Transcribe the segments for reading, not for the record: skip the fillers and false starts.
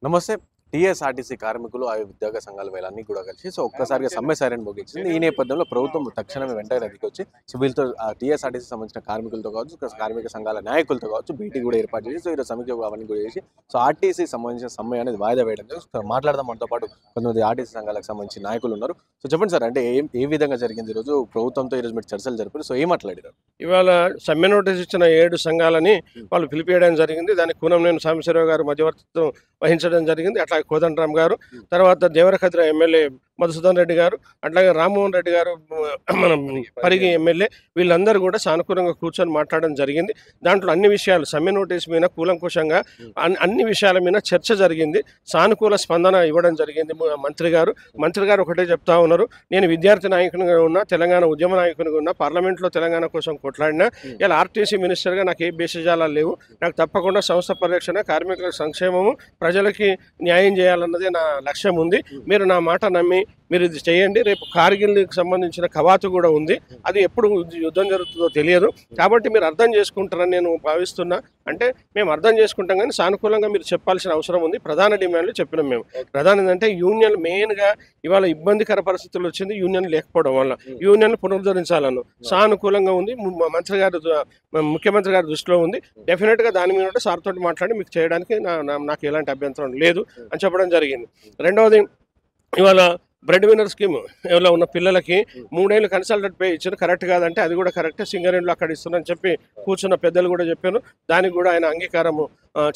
నమస్తే. టీఎస్ఆర్టీసీ కార్మికులు, ఆయా ఉద్యోగ సంఘాలు వీళ్ళన్నీ కూడా కలిసి ఒక్కసారిగా సమ్మె సైరన్ మోగించింది. ఈ నేపథ్యంలో ప్రభుత్వం తక్షణమే వెంటనే దిగొచ్చి వీళ్ళతో టీఎస్ఆర్టీసీ సంబంధించిన కార్మికులతో కావచ్చు, కార్మిక సంఘాల నాయకులతో కావచ్చు భేటీ కూడా ఏర్పాటు చేసి ఈరోజు సమీక్ష అవన్నీ కూడా చేసి ఆర్టీసీ సంబంధించిన సమ్మె అనేది వాయిదా వేయడం జరిగింది. మాట్లాడదాం. మనతో పాటు కొంతమంది ఆర్టీసీ సంఘాలకు సంబంధించిన నాయకులు ఉన్నారు. చెప్పండి సార్, అంటే ఏ విధంగా జరిగింది ఈరోజు ప్రభుత్వంతో ఈరోజు మీరు చర్చలు జరిపారు? ఏం మాట్లాడారు? ఇవాళ సమ్మె నోటీస్ ఇచ్చిన 7 సంఘాలని వాళ్ళు పిలిపియడం జరిగింది. దానికి కూనంనేని సాంబశివరావు గారు మధ్యవర్తిత్వం వహించడం జరిగింది. అట్లాగే కోదండరామ్ గారు, తర్వాత దేవరకద్ర ఎమ్మెల్యే మధుసూదన్ రెడ్డి గారు, అట్లాగే రామ్మోహన్ రెడ్డి గారు మన పరిగి ఎమ్మెల్యే, వీళ్ళందరూ కూడా సానుకూలంగా కూర్చొని మాట్లాడడం జరిగింది. దాంట్లో అన్ని విషయాలు సమ్మె నోటీస్ మీద కూలంకుషంగా అన్ని విషయాల మీద చర్చ జరిగింది. సానుకూల స్పందన ఇవ్వడం జరిగింది. మంత్రి గారు ఒకటే చెప్తా ఉన్నారు, నేను విద్యార్థి నాయకునిగా ఉన్నా, తెలంగాణ ఉద్యమ నాయకునిగా ఉన్నా, పార్లమెంట్లో తెలంగాణ కోసం కొట్లాడినా, ఇలా ఆర్టీసీ మినిస్టర్గా నాకు ఏ బేసిజాలు లేవు. నాకు తప్పకుండా సంస్థ పరిరక్షణ, కార్మికుల సంక్షేమము, ప్రజలకి న్యాయం చేయాలన్నదే నా లక్ష్యం ఉంది. మీరు నా మాట నమ్మి మీరు ఇది చేయండి. రేపు కార్గిల్కి సంబంధించిన కవాతు కూడా ఉంది, అది ఎప్పుడు యుద్ధం జరుగుతుందో తెలియదు, కాబట్టి మీరు అర్థం చేసుకుంటారని నేను భావిస్తున్నా. అంటే మేము అర్థం చేసుకుంటాం, కానీ సానుకూలంగా మీరు చెప్పాల్సిన అవసరం ఉంది. ప్రధాన డిమాండ్లు చెప్పినాం మేము. ప్రధానం ఏంటంటే యూనియన్ మెయిన్గా ఇవాళ ఇబ్బందికర పరిస్థితులు వచ్చింది యూనియన్ లేకపోవడం వల్ల. యూనియన్ పునరుద్ధరించాలను సానుకూలంగా ఉంది. ముఖ్యమంత్రి గారి దృష్టిలో ఉంది. డెఫినెట్గా దాని మీద సార్ తోటి మాట్లాడి మీకు చేయడానికి నాకు ఎలాంటి అభ్యంతరం లేదు అని చెప్పడం జరిగింది. రెండవది, ఇవాళ బ్రెడ్ విన్నర్ స్కీమ్ ఎవరో ఉన్న పిల్లలకి 3 ఏళ్ళు కన్సల్టెంట్ పే ఇచ్చారు, కరెక్ట్ కాదంటే అది కూడా కరెక్టే, సింగరేణిలో అక్కడ ఇస్తున్నారని చెప్పి కూర్చున్న పెద్దలు కూడా చెప్పాను. దానికి కూడా ఆయన అంగీకారము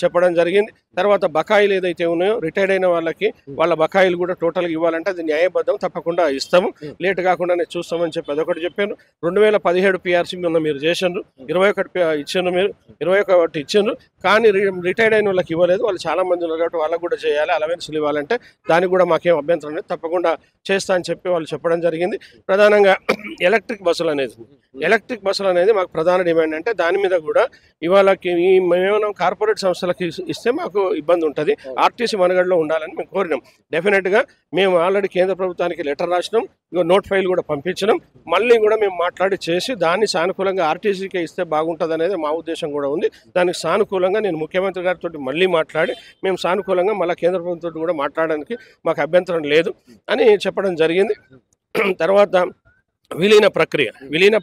చెప్పడం జరిగింది. తర్వాత బకాయిలు ఏదైతే ఉన్నాయో రిటైర్డ్ అయిన వాళ్ళకి వాళ్ళ బకాయిలు కూడా టోటల్గా ఇవ్వాలంటే అది న్యాయబద్ధం, తప్పకుండా ఇస్తాము, లేట్ కాకుండానే చూస్తామని చెప్పి అదొకటి చెప్పాను. 2017 పిఆర్సీ మొన్న మీరు చేసిండ్రు, 21 ఇచ్చిండ్రు, మీరు 21 ఇచ్చిండ్రు, కానీ రిటైర్డ్ అయిన వాళ్ళకి ఇవ్వలేదు. వాళ్ళు చాలా మంది ఉన్నారు కాబట్టి వాళ్ళకు కూడా చేయాలి, అలవెన్స్లు ఇవ్వాలంటే దానికి కూడా మాకేం అభ్యంతరం లేదు, తప్పకుండా చేస్తా అని చెప్పి వాళ్ళు చెప్పడం జరిగింది. ప్రధానంగా ఎలక్ట్రిక్ బస్సులు అనేది మాకు ప్రధాన డిమాండ్. అంటే దాని మీద కూడా ఇవాళకి మేమేమైనా కార్పొరేట్ సంస్థలకి ఇస్తే మాకు ఇబ్బంది ఉంటుంది, ఆర్టీసీ మనగడలో ఉండాలని మేము కోరినాం. డెఫినెట్గా మేము ఆల్రెడీ కేంద్ర ప్రభుత్వానికి లెటర్ రాసినాం, నోట్ ఫైల్ కూడా పంపించినాం. మళ్ళీ కూడా మేము మాట్లాడి చేసి దాన్ని సానుకూలంగా ఆర్టీసీకే ఇస్తే బాగుంటుంది అనేది మా ఉద్దేశం కూడా ఉంది. దానికి సానుకూలంగా నేను ముఖ్యమంత్రి గారితో మళ్ళీ మాట్లాడి మేము సానుకూలంగా మళ్ళీ కేంద్ర ప్రభుత్వంతో కూడా మాట్లాడడానికి మాకు అభ్యంతరం లేదు అని చెప్పడం జరిగింది. తర్వాత విలీన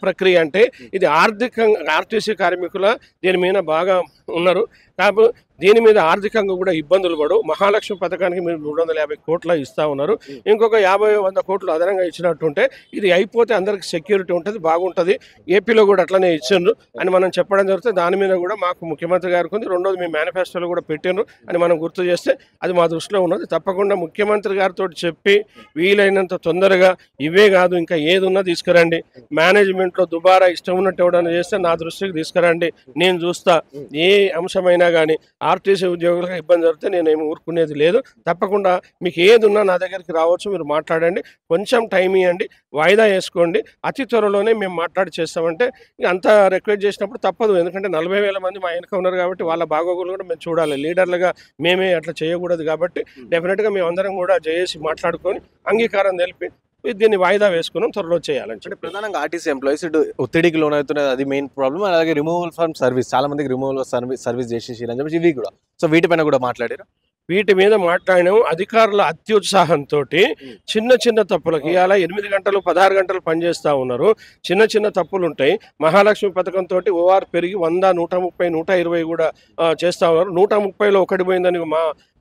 ప్రక్రియ అంటే ఇది ఆర్థికంగా ఆర్టీసీ కార్మికుల దీని మీద బాగా ఉన్నారు, కాబట్టి దీని మీద ఆర్థికంగా కూడా ఇబ్బందులు పడు. మహాలక్ష్మి పథకానికి మీరు 350 కోట్ల ఇస్తూ ఉన్నారు, ఇంకొక 50-100 కోట్లు అదనంగా ఇచ్చినట్టుంటే ఇది అయిపోతే అందరికి సెక్యూరిటీ ఉంటుంది, బాగుంటుంది. ఏపీలో కూడా అట్లనే ఇచ్చిండ్రు అని మనం చెప్పడం జరుగుతుంది. దాని మీద కూడా మాకు ముఖ్యమంత్రి గారికి ఉంది. రెండోది మీ మేనిఫెస్టోలో కూడా పెట్టిండ్రు అని మనం గుర్తు చేస్తే అది మా దృష్టిలో ఉన్నది. తప్పకుండా ముఖ్యమంత్రి గారితో చెప్పి వీలైనంత తొందరగా ఇవే కాదు ఇంకా ఏది ఉన్నా తీసుకురండి. మేనేజ్మెంట్లో దుబారా ఇష్టం ఉన్నట్టు ఎవడన్నా చేస్తే నా దృష్టికి తీసుకురండి, నేను చూస్తా. ఏ అంశమైనా కానీ ఆర్టీసీ ఉద్యోగులకు ఇబ్బంది జరిగితే నేనేమి ఊరుకునేది లేదు. తప్పకుండా మీకు ఏది ఉన్నా నా దగ్గరికి రావచ్చు, మీరు మాట్లాడండి, కొంచెం టైం ఇవ్వండి, వాయిదా వేసుకోండి, అతి త్వరలోనే మేము మాట్లాడి చేస్తామంటే అంతా రిక్వెస్ట్ చేసినప్పుడు తప్పదు. ఎందుకంటే 40,000 మంది మా వెనుక ఉన్నారు కాబట్టి వాళ్ళ బాగోగులు కూడా మేము చూడాలి. లీడర్లుగా మేమే అట్లా చేయకూడదు కాబట్టి డెఫినెట్గా మేము అందరం కూడా చేసి మాట్లాడుకొని అంగీకారం తెలిపి దీన్ని వాయిదా వేసుకున్నాం, త్వరలో చేయాలని. అంటే ప్రధానంగా ఆర్టీసీ ఎంప్లాయీస్ ఒత్తిడికి లోనవుతున్నది, అది మెయిన్ ప్రాబ్లం. అలాగే రిమూవల్ ఫ్రమ్ సర్వీస్, చాలా మందికి రిమూవల్ సర్వీస్ చేసేసి అని చెప్పి ఇవి కూడా. వీటిపైన కూడా మాట్లాడారు. వీటి మీద మాట్లాడినాము. అధికారుల అత్యుత్సాహంతో చిన్న తప్పులకి ఇవాళ 8 గంటలు 16 గంటలు పనిచేస్తూ ఉన్నారు. చిన్న తప్పులు ఉంటాయి. మహాలక్ష్మి పథకంతో ఓఆర్ పెరిగి 100, 130, 120 కూడా చేస్తూ ఉన్నారు. 130లో ఒకటి పోయిందని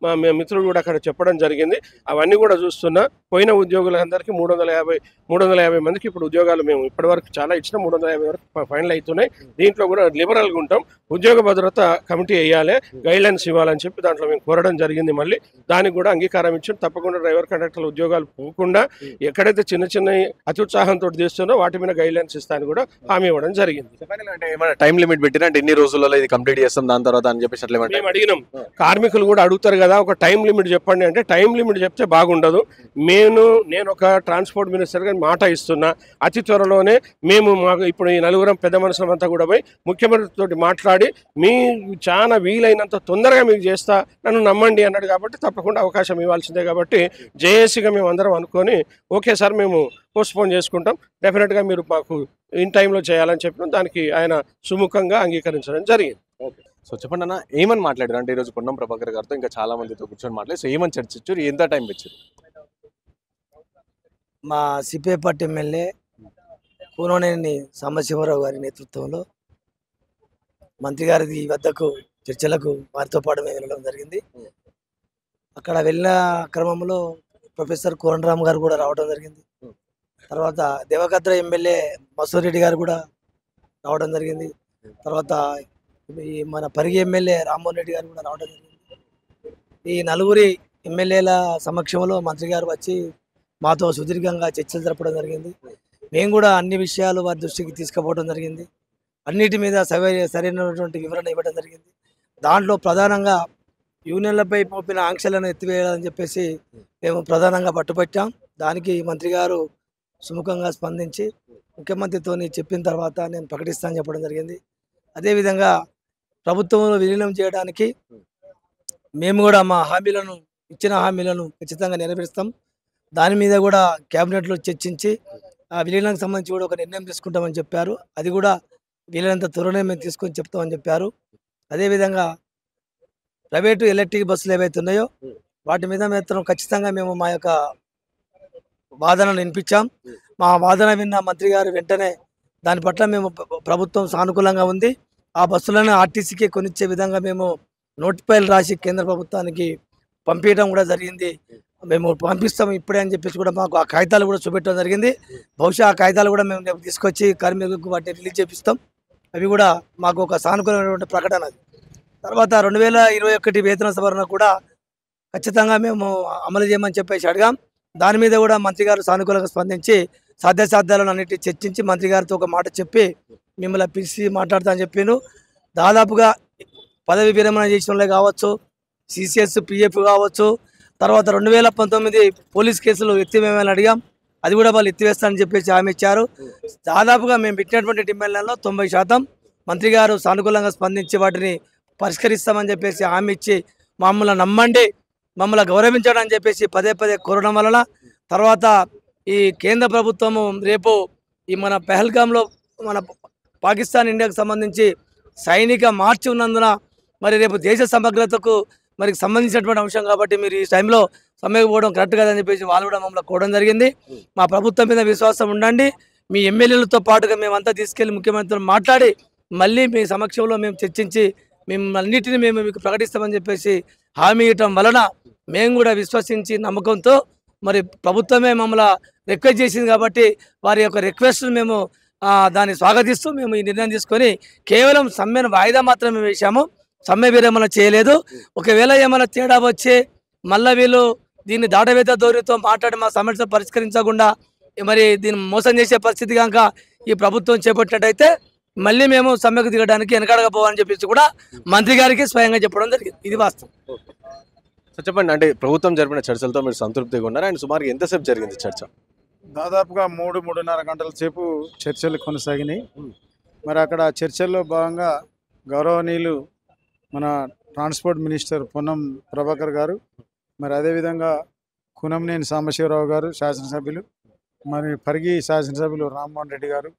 మా మిత్రుడు కూడా అక్కడ చెప్పడం జరిగింది. అవన్నీ కూడా చూస్తున్నా. పోయిన ఉద్యోగులందరికీ 350 మందికి ఇప్పుడు ఉద్యోగాలు మేము ఇప్పటివరకు చాలా ఇచ్చిన 350 వరకు ఫైనల్ అవుతున్నాయి. దీంట్లో కూడా లిబరల్గా ఉంటాం. ఉద్యోగ భద్రత కమిటీ వేయాలి, గైడ్లైన్స్ ఇవ్వాలని చెప్పి దాంట్లో మేము కోరడం జరిగింది. మళ్ళీ దానికి కూడా అంగీకారం ఇచ్చాం. తప్పకుండా డ్రైవర్ కండక్టర్ల ఉద్యోగాలు పోకుండా ఎక్కడైతే చిన్న అత్యుత్సాహంతో తీస్తుందో వాటి మీద గైడ్లైన్స్ ఇస్తాను కూడా హామీ ఇవ్వడం జరిగింది. అంటే ఏమైనా టైం లిమిట్ పెట్టినా, అంటే ఎన్ని రోజులలో ఇది కంప్లీట్ చేస్తాం దాని తర్వాత అని చెప్పేసి అట్లా మేము అడిగినాం. కార్మికులు కూడా అడుగుతారు కదా, ఒక టైం లిమిట్ చెప్పండి అంటే టైం లిమిట్ చెప్తే బాగుండదు. నేను ఒక ట్రాన్స్పోర్ట్ మినిస్టర్గా మాట ఇస్తున్నా, అతి త్వరలోనే మాకు ఇప్పుడు ఈ నలుగురం పెద్ద మనుషులంతా కూడా పోయి ముఖ్యమంత్రితో మాట్లాడి మీ చాలా వీలైనంత తొందరగా మీకు చేస్తా, నన్ను నమ్మండి అన్నాడు. కాబట్టి తప్పకుండా అవకాశం ఇవ్వాల్సిందే. కాబట్టి జేఏసీగా మేము అందరం అనుకొని ఓకే సార్ మేము పోస్ట్పోన్ చేసుకుంటాం, డెఫినెట్గా మీరు మాకు ఇన్ టైంలో చేయాలని చెప్పిన దానికి ఆయన సుముఖంగా అంగీకరించడం జరిగింది. ఓకే. సో చెప్పండి అన్న, ఏమని మాట్లాడారు అంటే ఈరోజు పొన్నం ప్రభాకర్ గారితో ఇంకా చాలా మందితో కూర్చొని మాట్లాడి, సో ఏమని చర్చించారు, ఎంత టైం ఇచ్చారు? మా సిపిఐ ఎమ్మెల్యే కూననేని సాంబశివరావు గారి నేతృత్వంలో మంత్రి గారి వద్దకు చర్చలకు వారితో పాటు మేము వెళ్ళడం జరిగింది. అక్కడ వెళ్ళిన క్రమంలో ప్రొఫెసర్ కోరంరామ్ గారు కూడా రావడం జరిగింది. తర్వాత దేవకద్ర ఎమ్మెల్యే మసూర్ రెడ్డి గారు కూడా రావడం జరిగింది. తర్వాత ఈ మన పరిగి ఎమ్మెల్యే రామ్మోహన్ రెడ్డి గారు కూడా రావడం జరిగింది. ఈ నలుగురి ఎమ్మెల్యేల సమక్షంలో మంత్రి గారు వచ్చి మాతో సుదీర్ఘంగా చర్చలు జరపడం జరిగింది. మేము కూడా అన్ని విషయాలు వారి దృష్టికి తీసుకుపోవడం జరిగింది. అన్నిటి మీద సరైనటువంటి వివరణ ఇవ్వడం జరిగింది. దాంట్లో ప్రధానంగా యూనియన్లపై మోపిన ఆంక్షలను ఎత్తివేయాలని చెప్పేసి మేము ప్రధానంగా పట్టుపట్టాం. దానికి మంత్రి గారు సుముఖంగా స్పందించి ముఖ్యమంత్రితో చెప్పిన తర్వాత నేను ప్రకటిస్తానని చెప్పడం జరిగింది. అదేవిధంగా ప్రభుత్వంలో విలీనం చేయడానికి మేము కూడా మా హామీలను ఇచ్చిన హామీలను ఖచ్చితంగా నెరవేరుస్తాం. దాని మీద కూడా క్యాబినెట్లో చర్చించి ఆ విలీనానికి సంబంధించి కూడా ఒక నిర్ణయం తీసుకుంటామని చెప్పారు. అది కూడా వీలైనంత త్వరనే మేము తీసుకొని చెప్తామని చెప్పారు. అదేవిధంగా ప్రైవేటు ఎలక్ట్రిక్ బస్సులు ఏవైతే ఉన్నాయో వాటి మీద మాత్రం ఖచ్చితంగా మేము మా యొక్క వాదనను వినిపించాం. మా వాదన విన్న మంత్రి గారు వెంటనే దాని పట్ల మేము ప్రభుత్వం సానుకూలంగా ఉంది, ఆ బస్సులను ఆర్టీసీకి కొనిచ్చే విధంగా మేము నోటిఫైలు రాసి కేంద్ర ప్రభుత్వానికి పంపించడం కూడా జరిగింది. మేము పంపిస్తాము ఇప్పుడే అని చెప్పేసి కూడా మాకు ఆ కాగితాలు కూడా చూపెట్టడం జరిగింది. బహుశా ఆ కాగితాలు కూడా మేము రేపు తీసుకొచ్చి కార్మికులకు వాటిని రిలీజ్ చేపిస్తాం. అవి కూడా మాకు ఒక సానుకూలమైనటువంటి ప్రకటన. అది తర్వాత 2021 వేతన సవరణ కూడా ఖచ్చితంగా మేము అమలు చేయమని చెప్పేసి అడిగాం. దాని మీద కూడా మంత్రి గారు సానుకూలంగా స్పందించి సాధ్యాసాధ్యాలను అన్నిటి చర్చించి మంత్రి గారితో ఒక మాట చెప్పి మిమ్మల్ని పిలిచి మాట్లాడతా అని చెప్పిండు. దాదాపుగా పదవి విరమణ చేసిన వాళ్ళే కావచ్చు, సిసిఎస్ పిఎఫ్ కావచ్చు, తర్వాత 2019 పోలీస్ కేసులు ఎత్తివేయాలని అడిగాం, అది కూడా వాళ్ళు ఎత్తివేస్తారని చెప్పేసి హామీ ఇచ్చారు. దాదాపుగా మేము పెట్టినటువంటి డిమాండ్లలో 90% మంత్రి గారు సానుకూలంగా స్పందించి వాటిని పరిష్కరిస్తామని చెప్పేసి హామీ ఇచ్చి మమ్మల్ని నమ్మండి, మమ్మల్ని గౌరవించడం అని చెప్పేసి పదే పదే కోరడం వలన తర్వాత ఈ కేంద్ర ప్రభుత్వము రేపు ఈ మన పెహల్గాంలో మన పాకిస్తాన్ ఇండియాకు సంబంధించి సైనిక మార్చి ఉన్నందున మరి రేపు దేశ సమగ్రతకు మరి సంబంధించినటువంటి అంశం కాబట్టి మీరు ఈ టైంలో సమ్మెకపోవడం కరెక్ట్ కాదని చెప్పేసి వాళ్ళు కూడా మమ్మల్ని కోవడం జరిగింది. మా ప్రభుత్వం మీద విశ్వాసం ఉండండి, మీ ఎమ్మెల్యేలతో పాటుగా మేమంతా తీసుకెళ్లి ముఖ్యమంత్రితో మాట్లాడి మళ్ళీ మీ సమక్షంలో మేము చర్చించి మేము అన్నిటిని మేము మీకు ప్రకటిస్తామని చెప్పేసి హామీ ఇవ్వటం వలన మేము కూడా విశ్వసించి నమ్మకంతో మరి ప్రభుత్వమే మమ్మల్ని రిక్వెస్ట్ చేసింది కాబట్టి వారి యొక్క రిక్వెస్ట్ను మేము దాన్ని స్వాగతిస్తూ మేము ఈ నిర్ణయం తీసుకొని కేవలం సమ్మెను వాయిదా మాత్రమే వేశాము, సమ్మె విరమణ చేయలేదు. ఒకవేళ ఏమైనా తేడా వచ్చి మళ్ళీ వీళ్ళు దీన్ని దాటవేత ధోరణితో మాట్లాడి మా సమస్య పరిష్కరించకుండా మరి దీన్ని మోసం చేసే పరిస్థితి కనుక ఈ ప్రభుత్వం చేపట్టినట్టయితే మళ్ళీ మేము సమ్మెకు దిగడానికి వెనకాడకపోవాలని చెప్పేసి కూడా మంత్రి గారికి స్వయంగా చెప్పడం జరిగింది. ఇది వాస్తవం. సో చెప్పండి, అంటే ప్రభుత్వం జరిపిన చర్చలతో మీరు సంతృప్తిగా ఉన్నారు? అండ్ సుమారు ఎంతసేపు జరిగింది చర్చ? దాదాపుగా 3-3.5 గంటల సేపు చర్చలు కొనసాగినాయి. మరి అక్కడ చర్చల్లో భాగంగా గౌరవనీయులు మన ట్రాన్స్పోర్ట్ మినిస్టర్ పొన్నం ప్రభాకర్ గారు, మరి అదేవిధంగా కూనంనేని సాంబశివరావు గారు శాసనసభ్యులు, మరి పరిగి శాసనసభ్యులు రామ్మోహన్ రెడ్డి గారు,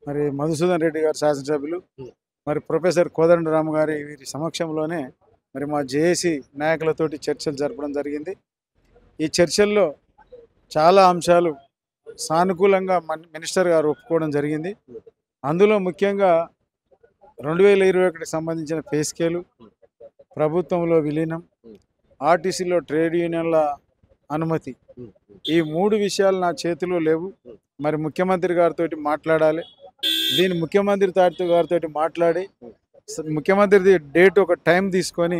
మరి మధుసూదన్ రెడ్డి గారు శాసనసభ్యులు, మరి ప్రొఫెసర్ కోదండరామ్ గారి వీరి సమక్షంలోనే మరి మా జేఏసీ నాయకులతోటి చర్చలు జరపడం జరిగింది. ఈ చర్చల్లో చాలా అంశాలు సానుకూలంగా మినిస్టర్ గారు ఒప్పుకోవడం జరిగింది. అందులో ముఖ్యంగా 2021కి సంబంధించిన పే స్కేలు, ప్రభుత్వంలో విలీనం, ఆర్టీసీలో ట్రేడ్ యూనియన్ల అనుమతి, ఈ 3 విషయాలు నా చేతిలో లేవు. మరి ముఖ్యమంత్రి గారితో మాట్లాడాలి, దీన్ని ముఖ్యమంత్రి గారితో మాట్లాడి ముఖ్యమంత్రి డేట్ ఒక టైం తీసుకొని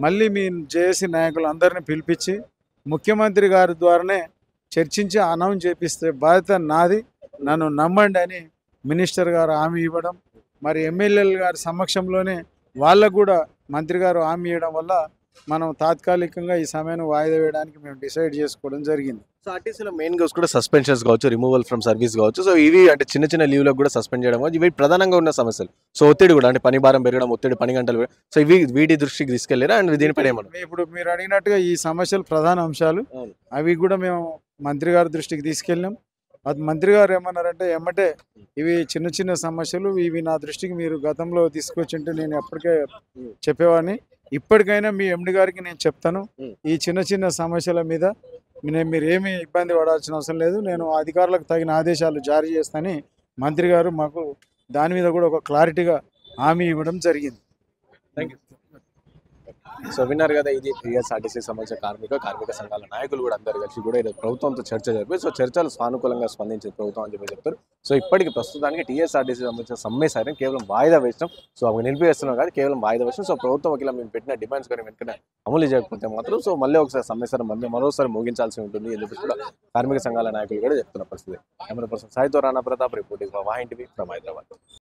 మళ్ళీ మీ జేఏసీ నాయకులు అందరినీ పిలిపించి ముఖ్యమంత్రి గారి ద్వారానే చర్చించి అనౌన్స్ చేపిస్తే బాధ్యత నాది, నన్ను నమ్మండి అని మినిస్టర్ గారు హామీ ఇవ్వడం, మరి ఎమ్మెల్యేల గారి సమక్షంలోనే వాళ్ళకు కూడా మంత్రి గారు హామీ ఇవ్వడం వల్ల మనం తాత్కాలికంగా ఈ సమయాన్ని వాయిదా వేయడానికి మేము డిసైడ్ చేసుకోవడం జరిగింది. సో ఆర్టీసీలో మెయిన్ గా కూడా సస్పెన్షన్స్ కావచ్చు, రిమూవల్ ఫ్రమ్ సర్వీస్ కావచ్చు, సో ఇవి అంటే చిన్న చిన్న లీవ్లకు కూడా సస్పెండ్ చేయడం కావచ్చు, ఇవి ప్రధానంగా ఉన్న సమస్యలు. సో ఒత్తిడి కూడా అంటే పని భారం పెరగడం, ఒత్తిడి పని గంటలు, సో ఇవి వీటి దృష్టికి తీసుకెళ్లారా? అండ్ దీనిపైన ఏమన్నా ఇప్పుడు మీరు అడిగినట్టుగా ఈ సమస్యలు ప్రధాన అంశాలు, అవి కూడా మేము మంత్రి గారి దృష్టికి తీసుకెళ్ళాం. అది మంత్రి గారు ఏమన్నారంటే ఎమ్మటే ఇవి చిన్న చిన్న సమస్యలు, ఇవి నా దృష్టికి మీరు గతంలో తీసుకొచ్చింటే నేను ఎప్పటికే చెప్పేవాడిని. ఇప్పటికైనా మీ ఎండి గారికి నేను చెప్తాను, ఈ చిన్న చిన్న సమస్యల మీద మీరు ఏమీ ఇబ్బంది పడాల్సిన అవసరం లేదు, నేను అధికారులకు తగిన ఆదేశాలు జారీ చేస్తానని మంత్రి గారు మాకు దాని మీద కూడా ఒక క్లారిటీగా హామీ ఇవ్వడం జరిగింది. Thank you. సో విన్నారు కదా, ఇది టీఎస్ఆర్టీసీ సంబంధించిన కార్మిక సంఘాల నాయకులు కూడా అందరు కలిసి కూడా ఈరోజు ప్రభుత్వంతో చర్చ జరిపి సో చర్చలు సానుకూలంగా స్పందించింది ప్రభుత్వం అని చెప్పి చెప్తారు. సో ఇప్పటికి ప్రస్తుతానికి టీఎస్ఆర్టీసీ సంబంధించిన సమ్మె సాయం కేవలం వాయిదా వేసినాం, సో అవి నిలిపివేస్తున్నాం కాదు, కేవలం వాయిదా వేసినాం. సో ప్రభుత్వం ఒకలా మేము పెట్టిన డిమాండ్స్ కానీ వెంటనే అమలు చేయకపోతే మాత్రం సో మళ్ళీ ఒకసారి సమ్మె సాయం మరోసారి ముగించాల్సి ఉంటుంది అని చెప్పి కూడా కార్మిక సంఘాల నాయకులు కూడా చెప్తున్న పరిస్థితి. కెమెరా పర్సన్ సాయితో Rana Pratap, reporting Vahini TV from Hyderabad.